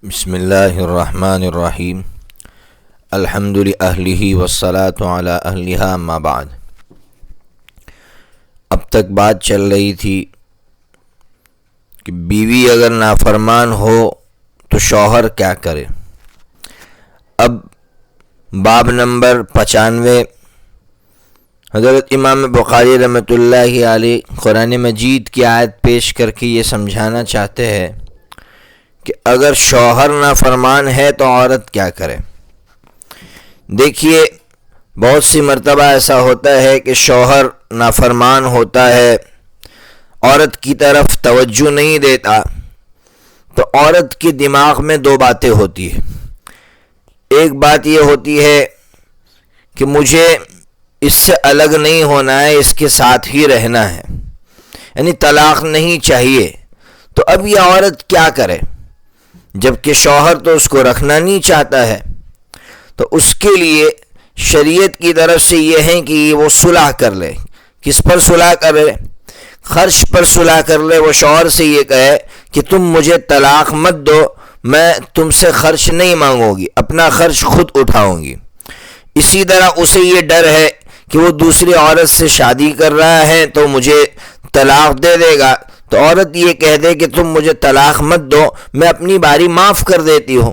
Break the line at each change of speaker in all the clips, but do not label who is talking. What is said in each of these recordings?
بسم اللہ الرحمن الرحیم الحمد للہ والصلاة علی اہلہا اما بعد۔ اب تک بات چل رہی تھی کہ بیوی اگر نافرمان ہو تو شوہر کیا کرے۔ اب باب نمبر 95 حضرت امام بخاری رحمۃ اللہ علیہ قرآن مجید کی آیت پیش کر کے یہ سمجھانا چاہتے ہیں کہ اگر شوہر نافرمان ہے تو عورت کیا کرے۔ دیکھیے، بہت سی مرتبہ ایسا ہوتا ہے کہ شوہر نافرمان ہوتا ہے، عورت کی طرف توجہ نہیں دیتا، تو عورت کے دماغ میں دو باتیں ہوتی ہیں۔ ایک بات یہ ہوتی ہے کہ مجھے اس سے الگ نہیں ہونا ہے، اس کے ساتھ ہی رہنا ہے، یعنی طلاق نہیں چاہیے۔ تو اب یہ عورت کیا کرے؟ جبکہ شوہر تو اس کو رکھنا نہیں چاہتا ہے، تو اس کے لیے شریعت کی طرف سے یہ ہے کہ وہ صلح کر لے۔ کس پر صلح کر لے؟ خرچ پر صلح کر لے۔ وہ شوہر سے یہ کہے کہ تم مجھے طلاق مت دو، میں تم سے خرچ نہیں مانگوں گی، اپنا خرچ خود اٹھاؤں گی۔ اسی طرح اسے یہ ڈر ہے کہ وہ دوسری عورت سے شادی کر رہا ہے تو مجھے طلاق دے دے گا، تو عورت یہ کہہ دے کہ تم مجھے طلاق مت دو، میں اپنی باری معاف کر دیتی ہوں۔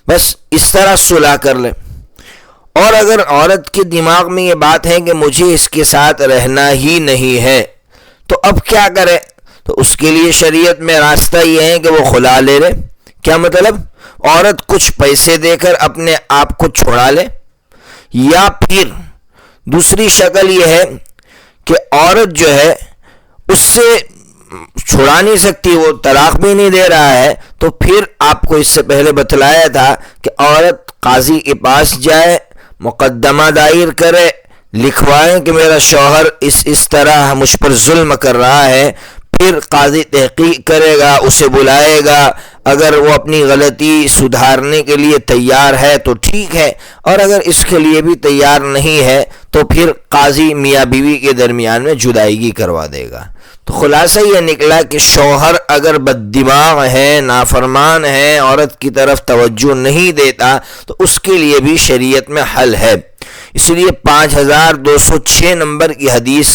بس اس طرح صلح کر لے۔ اور اگر عورت کے دماغ میں یہ بات ہے کہ مجھے اس کے ساتھ رہنا ہی نہیں ہے، تو اب کیا کرے؟ تو اس کے لیے شریعت میں راستہ یہ ہے کہ وہ خلا لے لے۔ کیا مطلب؟ عورت کچھ پیسے دے کر اپنے آپ کو چھڑا لے، یا پھر دوسری شکل یہ ہے کہ عورت جو ہے اس سے چھڑا نہیں سکتی، وہ طلاق بھی نہیں دے رہا ہے، تو پھر آپ کو اس سے پہلے بتلایا تھا کہ عورت قاضی کے پاس جائے، مقدمہ دائر کرے، لکھوائیں کہ میرا شوہر اس طرح مجھ پر ظلم کر رہا ہے۔ پھر قاضی تحقیق کرے گا، اسے بلائے گا، اگر وہ اپنی غلطی سدھارنے کے لیے تیار ہے تو ٹھیک ہے، اور اگر اس کے لیے بھی تیار نہیں ہے تو پھر قاضی میاں بیوی کے درمیان میں جدائیگی کروا دے گا۔ تو خلاصہ یہ نکلا کہ شوہر اگر بد دماغ ہے، نافرمان ہے، عورت کی طرف توجہ نہیں دیتا، تو اس کے لیے بھی شریعت میں حل ہے۔ اس لیے 5206 نمبر کی حدیث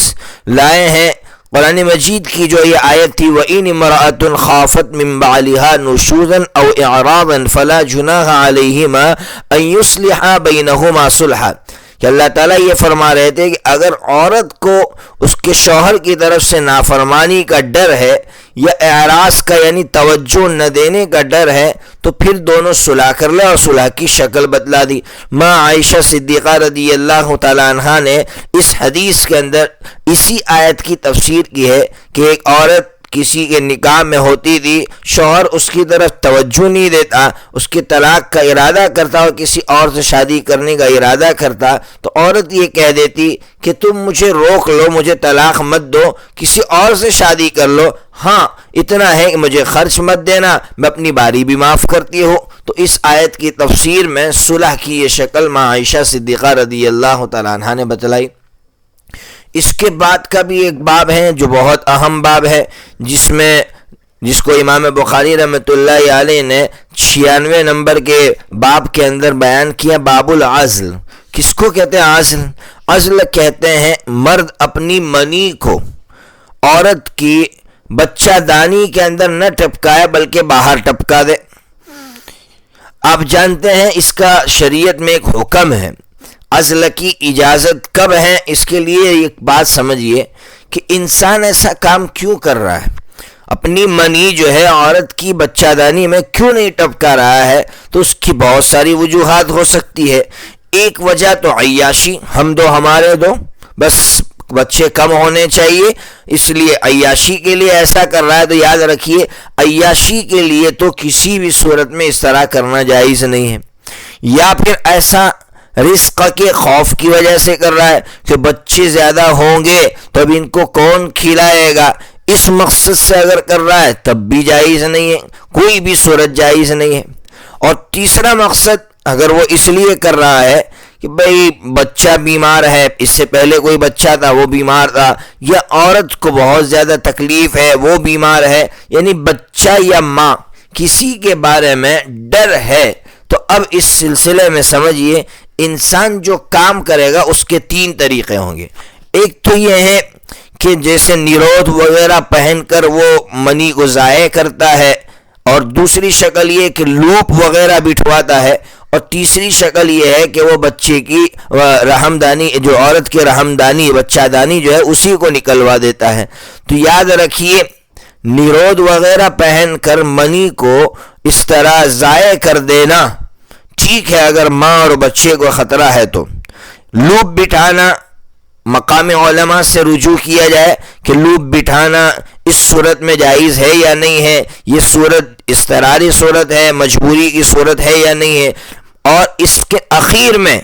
لائے ہیں قرآن مجید کی، جو یہ آیت تھی وَإِنِ امْرَأَةٌ خَافَتْ مِنْ بَعْلِهَا نُشُوزًا أَوْ إِعْرَاضًا فَلَا جُنَاحَ عَلَيْهِمَا أَنْ يُصْلِحَا بَيْنَهُمَا صُلْحًا۔ کہ اللہ تعالیٰ یہ فرما رہے تھے کہ اگر عورت کو اس کے شوہر کی طرف سے نافرمانی کا ڈر ہے، یا اعراض کا یعنی توجہ نہ دینے کا ڈر ہے، تو پھر دونوں صلح کر لے، اور صلح کی شکل بتلا دی۔ ماں عائشہ صدیقہ رضی اللہ تعالیٰ عنہا نے اس حدیث کے اندر اسی آیت کی تفسیر کی ہے کہ ایک عورت کسی کے نکاح میں ہوتی تھی، شوہر اس کی طرف توجہ نہیں دیتا، اس کے طلاق کا ارادہ کرتا اور کسی اور سے شادی کرنے کا ارادہ کرتا، تو عورت یہ کہہ دیتی کہ تم مجھے روک لو، مجھے طلاق مت دو، کسی اور سے شادی کر لو، ہاں اتنا ہے کہ مجھے خرچ مت دینا، میں اپنی باری بھی معاف کرتی ہوں۔ تو اس آیت کی تفسیر میں صلح کی یہ شکل ماں عائشہ صدیقہ رضی اللہ تعالیٰ عنہا نے بتلائی۔ اس کے بعد کا بھی ایک باب ہے جو بہت اہم باب ہے، جس کو امام بخاری رحمۃ اللہ علیہ نے 96 نمبر کے باب کے اندر بیان کیا، باب العزل۔ کس کو کہتے ہیں عزل؟ عزل کہتے ہیں مرد اپنی منی کو عورت کی بچہ دانی کے اندر نہ ٹپکائے بلکہ باہر ٹپکا دے۔ آپ جانتے ہیں اس کا شریعت میں ایک حکم ہے۔ عزل کی اجازت کب ہے؟ اس کے لیے ایک بات سمجھیے کہ انسان ایسا کام کیوں کر رہا ہے، اپنی منی جو ہے عورت کی بچہ دانی میں کیوں نہیں ٹپکا رہا ہے؟ تو اس کی بہت ساری وجوہات ہو سکتی ہے۔ ایک وجہ تو عیاشی، ہم دو ہمارے دو، بس بچے کم ہونے چاہیے، اس لیے عیاشی کے لیے ایسا کر رہا ہے۔ تو یاد رکھیے، عیاشی کے لیے تو کسی بھی صورت میں اس طرح کرنا جائز نہیں ہے۔ یا پھر ایسا رزق کے خوف کی وجہ سے کر رہا ہے کہ بچے زیادہ ہوں گے تو اب ان کو کون کھلائے گا، اس مقصد سے اگر کر رہا ہے تب بھی جائز نہیں ہے، کوئی بھی صورت جائز نہیں ہے۔ اور تیسرا مقصد اگر وہ اس لیے کر رہا ہے کہ بھئی بچہ بیمار ہے، اس سے پہلے کوئی بچہ تھا وہ بیمار تھا، یا عورت کو بہت زیادہ تکلیف ہے وہ بیمار ہے، یعنی بچہ یا ماں کسی کے بارے میں ڈر ہے تو اب اس سلسلے میں سمجھیے انسان جو کام کرے گا اس کے 3 طریقے ہوں گے. ایک تو یہ ہے کہ جیسے نیرودھ وغیرہ پہن کر وہ منی کو ضائع کرتا ہے، اور دوسری شکل یہ کہ لوپ وغیرہ بٹھواتا ہے، اور تیسری شکل یہ ہے کہ وہ بچے کی رحمدانی، جو عورت کی رحمدانی بچہ دانی جو ہے اسی کو نکلوا دیتا ہے. تو یاد رکھیے نیرودھ وغیرہ پہن کر منی کو اس طرح ضائع کر دینا ٹھیک ہے اگر ماں اور بچے کو خطرہ ہے تو. لوپ بٹھانا مقام علماء سے رجوع کیا جائے کہ لوپ بٹھانا اس صورت میں جائز ہے یا نہیں ہے، یہ صورت اضطراری صورت ہے، مجبوری کی صورت ہے یا نہیں ہے. اور اس کے اخیر میں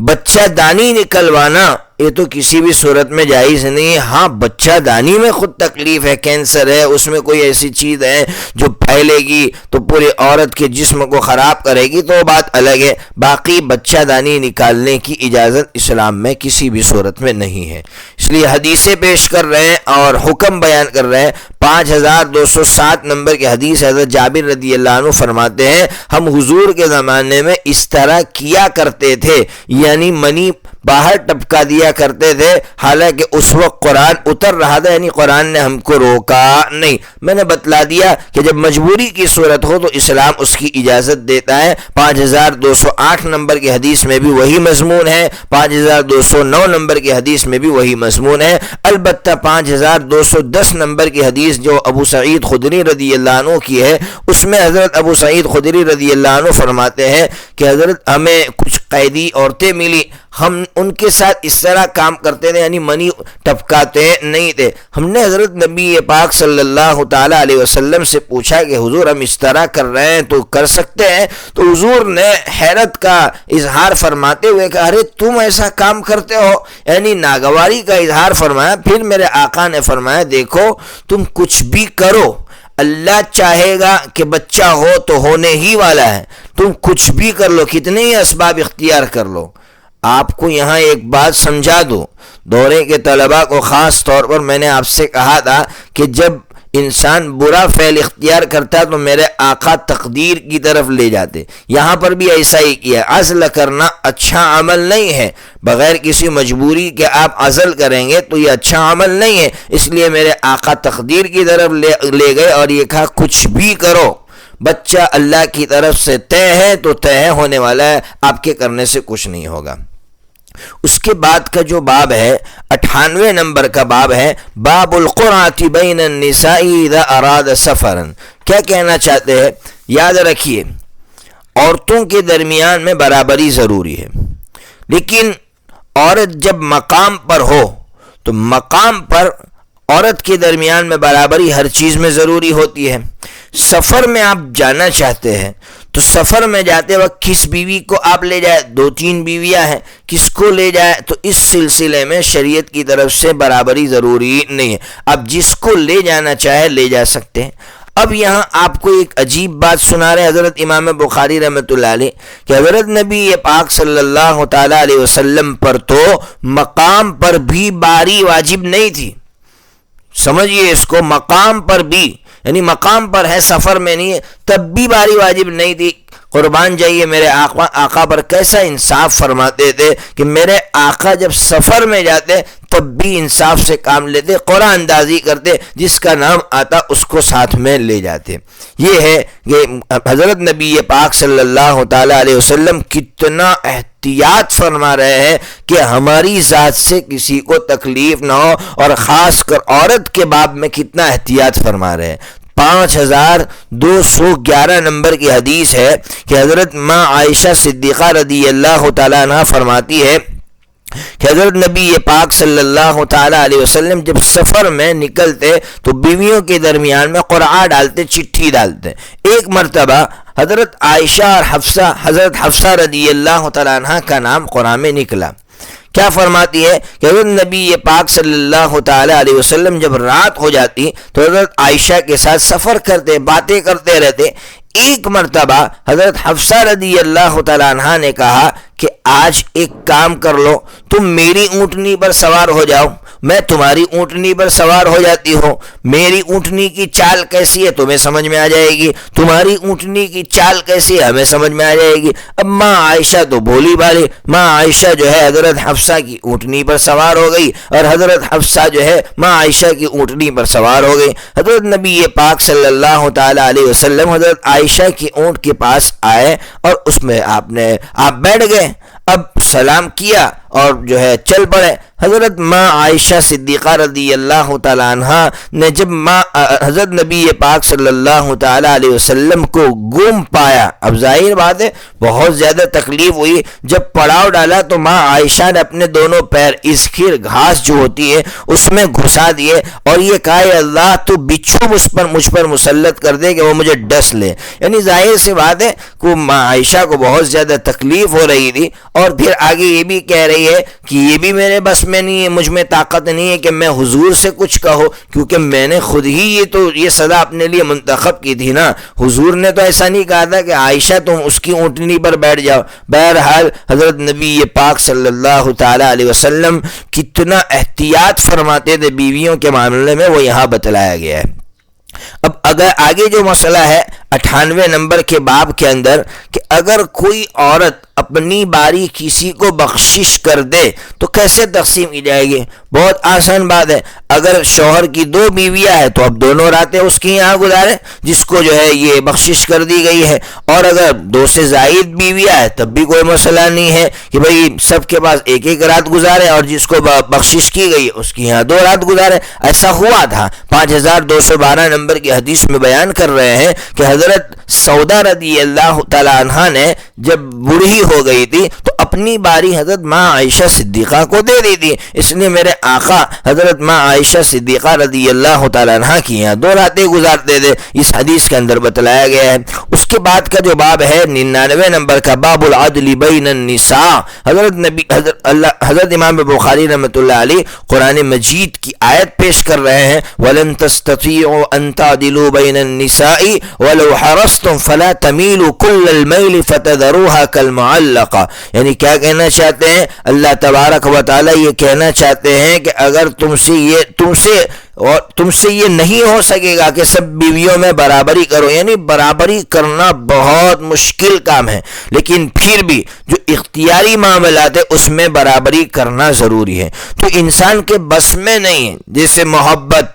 بچہ دانی نکلوانا یہ تو کسی بھی صورت میں جائز نہیں ہے. ہاں بچہ دانی میں خود تکلیف ہے، کینسر ہے، اس میں کوئی ایسی چیز ہے جو پھیلے گی تو پورے عورت کے جسم کو خراب کرے گی تو بات الگ ہے. باقی بچہ دانی نکالنے کی اجازت اسلام میں کسی بھی صورت میں نہیں ہے. اس لیے حدیثیں پیش کر رہے ہیں اور حکم بیان کر رہے ہیں. 5207 نمبر کی حدیث حضرت جابر رضی اللہ عنہ فرماتے ہیں ہم حضور کے زمانے میں اس طرح کیا کرتے تھے، یعنی منی باہر ٹپکا دیا کرتے تھے، حالانکہ اس وقت قرآن اتر رہا تھا، یعنی قرآن نے ہم کو روکا نہیں. میں نے بتلا دیا کہ جب مجبوری کی صورت ہو تو اسلام اس کی اجازت دیتا ہے. 5208 نمبر کی حدیث میں بھی وہی مضمون ہے، 5209 نمبر کی حدیث میں بھی وہی مضمون ہے. البتہ 5210 نمبر کی حدیث جو ابو سعید خدری رضی اللہ عنہ کی ہے، اس میں حضرت ابو سعید خدری رضی اللہ عنہ فرماتے ہیں کہ حضرت ہمیں کچھ قیدی عورتیں ملی، ہم ان کے ساتھ اس طرح کام کرتے تھے، یعنی منی ٹپکاتے نہیں تھے. ہم نے حضرت نبی پاک صلی اللہ تعالیٰ علیہ وسلم سے پوچھا کہ حضور ہم اس طرح کر رہے ہیں تو کر سکتے ہیں؟ تو حضور نے حیرت کا اظہار فرماتے ہوئے کہا ارے تم ایسا کام کرتے ہو، یعنی ناگواری کا اظہار فرمایا. پھر میرے آقا نے فرمایا دیکھو تم کچھ بھی کرو، اللہ چاہے گا کہ بچہ ہو تو ہونے ہی والا ہے، تم کچھ بھی کر لو، کتنے ہی اسباب اختیار کر لو. آپ کو یہاں ایک بات سمجھا دو، دورے کے طلباء کو خاص طور پر میں نے آپ سے کہا تھا کہ جب انسان برا فعل اختیار کرتا تو میرے آقا تقدیر کی طرف لے جاتے. یہاں پر بھی ایسا ہی کیا. عزل کرنا اچھا عمل نہیں ہے، بغیر کسی مجبوری کے آپ عزل کریں گے تو یہ اچھا عمل نہیں ہے. اس لیے میرے آقا تقدیر کی طرف لے گئے اور یہ کہا کچھ بھی کرو، بچہ اللہ کی طرف سے طے ہے تو طے ہونے والا ہے، آپ کے کرنے سے کچھ نہیں ہوگا. اس کے بعد کا جو باب ہے 98 نمبر کا باب ہے باب القرعۃ بین النساء اذا اراد سفرا. کیا کہنا چاہتے ہیں؟ یاد رکھیے عورتوں کے درمیان میں برابری ضروری ہے، لیکن عورت جب مقام پر ہو تو مقام پر عورت کے درمیان میں برابری ہر چیز میں ضروری ہوتی ہے. سفر میں آپ جانا چاہتے ہیں تو سفر میں جاتے وقت کس بیوی کو آپ لے جائے؟ 2-3 بیویاں ہیں، کس کو لے جائے؟ تو اس سلسلے میں شریعت کی طرف سے برابری ضروری نہیں ہے، آپ جس کو لے جانا چاہے لے جا سکتے ہیں. اب یہاں آپ کو ایک عجیب بات سنا رہے حضرت امام بخاری رحمۃ اللہ علیہ کہ حضرت نبی پاک صلی اللہ تعالیٰ علیہ وسلم پر تو مقام پر بھی باری واجب نہیں تھی. سمجھیے اس کو، مقام پر بھی، یعنی مقام پر ہے سفر میں نہیں ہے تب بھی باری واجب نہیں تھی. قربان جائیے میرے آقا پر کیسا انصاف فرماتے تھے کہ میرے آقا جب سفر میں جاتے تب بھی انصاف سے کام لیتے، قرآن اندازی کرتے، جس کا نام آتا اس کو ساتھ میں لے جاتے. یہ ہے کہ حضرت نبی پاک صلی اللہ تعالیٰ علیہ وسلم کتنا احتیاط فرما رہے ہیں کہ ہماری ذات سے کسی کو تکلیف نہ ہو، اور خاص کر عورت کے باب میں کتنا احتیاط فرما رہے ہیں. 5211 نمبر کی حدیث ہے کہ حضرت ماں عائشہ صدیقہ رضی اللہ تعالیٰ عنہ فرماتی ہے کہ حضرت نبی پاک صلی اللہ تعالیٰ علیہ وسلم جب سفر میں نکلتے تو بیویوں کے درمیان میں قرعہ ڈالتے، چٹھی ڈالتے. ایک مرتبہ حضرت عائشہ اور حضرت حفصہ رضی اللہ تعالیٰ عنہ کا نام قرعہ میں نکلا. کیا فرماتی ہے کہ حضرت نبی پاک صلی اللہ تعالیٰ علیہ وسلم جب رات ہو جاتی تو حضرت عائشہ کے ساتھ سفر کرتے، باتیں کرتے رہتے. ایک مرتبہ حضرت حفصہ رضی اللہ تعالیٰ عنہ نے کہا کہ آج ایک کام کر لو، تم میری اونٹنی پر سوار ہو جاؤ، میں تمہاری اونٹنی پر سوار ہو جاتی ہوں، میری اونٹنی کی چال کیسی ہے تمہیں سمجھ میں آ جائے گی، تمہاری اونٹنی کی چال کیسی ہے ہمیں سمجھ میں آ جائے گی۔ اب ماں عائشہ تو بولی بالی، ماں عائشہ جو ہے حضرت حفصہ کی اونٹنی پر سوار ہو گئی، اور حضرت حفصہ جو ہے ماں عائشہ کی اونٹنی پر سوار ہو گئی۔ حضرت نبی پاک صلی اللہ تعالی علیہ وسلم حضرت عائشہ کی اونٹ کے پاس آئے اور اس میں آپ بیٹھ گئے، اب سلام کیا اور جو ہے چل پڑے۔ حضرت ماں عائشہ صدیقہ رضی اللہ تعالی عنہ نے جب حضرت نبی پاک صلی اللہ تعالی علیہ وسلم کو گم پایا، اب ظاہر بات ہے بہت زیادہ تکلیف ہوئی، جب پڑاؤ ڈالا تو ماں عائشہ نے اپنے دونوں پیر اسکھر گھاس جو ہوتی ہے اس میں گھسا دیے اور یہ کہا کہ اللہ تو بچھو مجھ پر مسلط کر دے کہ وہ مجھے ڈس لے۔ یعنی ظاہر سی بات ہے کہ ماں عائشہ کو بہت زیادہ تکلیف ہو رہی تھی، اور پھر آگے یہ بھی کہہ رہی ہے کہ یہ بھی میرے بس میں نہیں ہے، مجھ میں طاقت نہیں ہے کہ میں حضور سے کچھ کہوں، کیونکہ میں نے خود ہی یہ صدا اپنے لیے منتخب کی تھی نا، حضور نے تو ایسا نہیں کہا تھا کہ عائشہ تم اس کی اونٹنی پر بیٹھ جاؤ۔ بہرحال حضرت نبی پاک صلی اللہ تعالی علیہ وسلم کتنا احتیاط فرماتے تھے بیویوں کے معاملے میں، وہ یہاں بتلایا گیا ہے۔ اب اگر آگے جو مسئلہ ہے 98 نمبر کے باب کے اندر کہ اگر کوئی عورت اپنی باری کسی کو بخشش کر دے تو کیسے تقسیم کی جائے گی؟ بہت آسان بات ہے، اگر شوہر کی 2 بیویاں ہیں تو اب دونوں راتیں اس کی یہاں گزارے جس کو جو ہے یہ بخشش کر دی گئی ہے، اور اگر 2 سے زائد بیویاں ہیں تب بھی کوئی مسئلہ نہیں ہے کہ بھئی سب کے پاس ایک ایک رات گزارے، اور جس کو بخشش کی گئی اس کی یہاں 2 رات گزارے۔ ایسا ہوا تھا 5212 نمبر کی حدیث میں بیان کر رہے ہیں کہ حضرت سودا رضی اللہ تعالی عنہ نے جب بوڑھی ہو گئی تھی تو اپنی باری حضرت ماں عائشہ صدیقہ کو دے دی تھی، اس لیے میرے آقا حضرت ماں عائشہ صدیقہ رضی اللہ تعالی عنہ کی یہاں 2 راتیں گزارتے تھے، اس حدیث کے اندر بتلایا گیا ہے۔ اس کے بعد کا جو باب ہے 99 نمبر کا، باب العدل بین النساء، حضرت امام بخاری رحمۃ اللہ علیہ قرآن مجید کی آیت پیش کر رہے ہیں، وَلَن تَسْتَطِيعُوا أَن تَعْدِلُوا بَيْنَ النِّسَاءِ وَلَوْ حَرَصْتُمْ فَلَا تَمِيلُوا كُلَّ الْمَيْلِ فَتَذَرُوهَا كَالْمُعَلَّقَةِ۔ یعنی کیا کہنا چاہتے ہیں اللہ تبارک و تعالی؟ یہ کہنا چاہتے ہیں کہ اگر تم سے یہ نہیں ہو سکے گا کہ سب بیویوں میں برابری کرو، یعنی برابری کرنا بہت مشکل کام ہے، لیکن پھر بھی جو اختیاری معاملات ہے اس میں برابری کرنا ضروری ہے۔ تو انسان کے بس میں نہیں ہے، جیسے محبت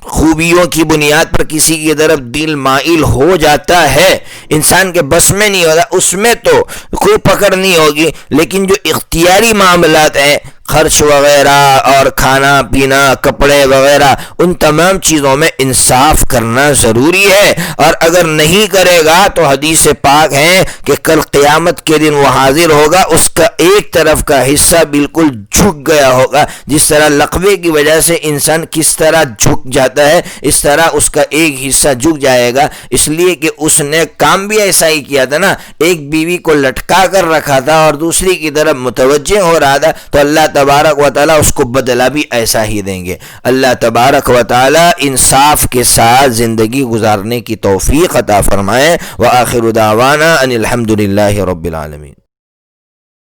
خوبیوں کی بنیاد پر کسی کی طرف دل مائل ہو جاتا ہے، انسان کے بس میں نہیں ہوتا، اس میں تو کوئی پکڑ نہیں ہوگی، لیکن جو اختیاری معاملات ہیں خرچ وغیرہ اور کھانا پینا کپڑے وغیرہ، ان تمام چیزوں میں انصاف کرنا ضروری ہے، اور اگر نہیں کرے گا تو حدیث پاک ہے کہ کل قیامت کے دن وہ حاضر ہوگا، اس کا ایک طرف کا حصہ بالکل جھک گیا ہوگا، جس طرح لقوے کی وجہ سے انسان کس طرح جھک جاتا ہے اس طرح اس کا ایک حصہ جھک جائے گا، اس لیے کہ اس نے کام بھی ایسا ہی کیا تھا نا، ایک بیوی کو لٹکا کر رکھا تھا اور دوسری کی طرف متوجہ ہو رہا تھا، تو اللہ تبارک و تعالی اس کو بدلہ بھی ایسا ہی دیں گے۔ اللہ تبارک و تعالی انصاف کے ساتھ زندگی گزارنے کی توفیق عطا فرمائے۔ وآخر دعوانا ان الحمد للہ رب العالمین۔